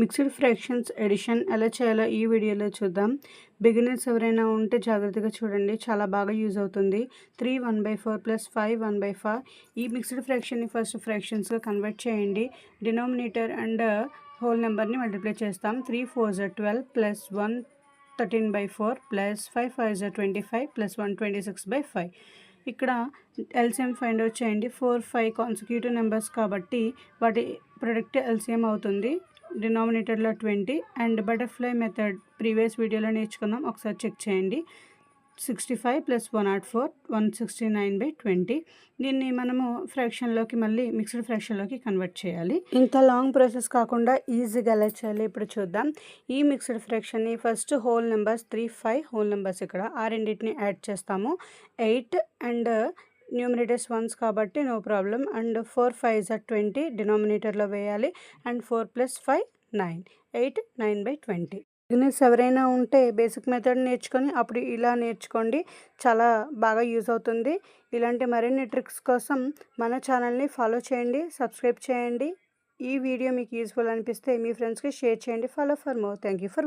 Mixed fractions edition ఎలా చేయాలో ఈ వీడియోలో చూద్దాం. బిగినర్స్ ఎవరైనా ఉంటే జాగ్రత్తగా చూడండి, చాలా బాగా యూజ్ అవుతుంది. 3 1/4 ప్లస్ 5 1/4 ఈ మిక్స్డ్ ఫ్రాక్షన్ని ఫస్ట్ ఫ్రాక్షన్స్గా కన్వర్ట్ చేయండి. డినామినేటర్ అండ్ హోల్ నెంబర్ని మల్టిప్లై చేస్తాం. 3 4 12 ప్లస్ 1 13/4 ప్లస్ 5 5 25 ప్లస్ 1 26/5. ఇక్కడ ఎల్సిఎం ఫైండ్ అవుట్ చేయండి. 4 5 కాన్సిక్యూటివ్ నెంబర్స్ కాబట్టి వాటి ప్రొడక్ట్ ఎల్సిఎం అవుతుంది. డినామినేటర్లో 20 అండ్ బటర్ఫ్లై మెథడ్ ప్రీవియస్ వీడియోలో నేర్చుకున్నాం, ఒకసారి చెక్ చేయండి. 65 ప్లస్ 104 169/20. దీన్ని మనము ఫ్రాక్షన్లోకి మళ్ళీ మిక్స్డ్ ఫ్రాక్షన్లోకి కన్వర్ట్ చేయాలి. ఇంత లాంగ్ ప్రాసెస్ కాకుండా ఈజీగా ఎలా చేయాలి ఇప్పుడు చూద్దాం. ఈ మిక్స్డ్ ఫ్రాక్షన్ని first whole numbers 3 5 whole numbers ఇక్కడ ఆ రెండింటిని యాడ్ చేస్తాము. 8 అండ్ న్యూమరేటర్స్ వన్స్ కాబట్టి నో ప్రాబ్లం. అండ్ 4 5 20 డినామినేటర్లో వేయాలి. And 4 plus 5 9 8 9/20. బిగినర్స్ ఎవరైనా ఉంటే బేసిక్ మెథడ్ నేర్చుకొని అప్పుడు ఇలా నేర్చుకోండి, చాలా బాగా యూజ్ అవుతుంది. ఇలాంటి మరిన్ని ట్రిక్స్ కోసం మన ఛానల్ని ఫాలో చేయండి, సబ్స్క్రైబ్ చేయండి. ఈ వీడియో మీకు యూస్ఫుల్ అనిపిస్తే మీ ఫ్రెండ్స్కి షేర్ చేయండి. Follow for more. Thank you for watching.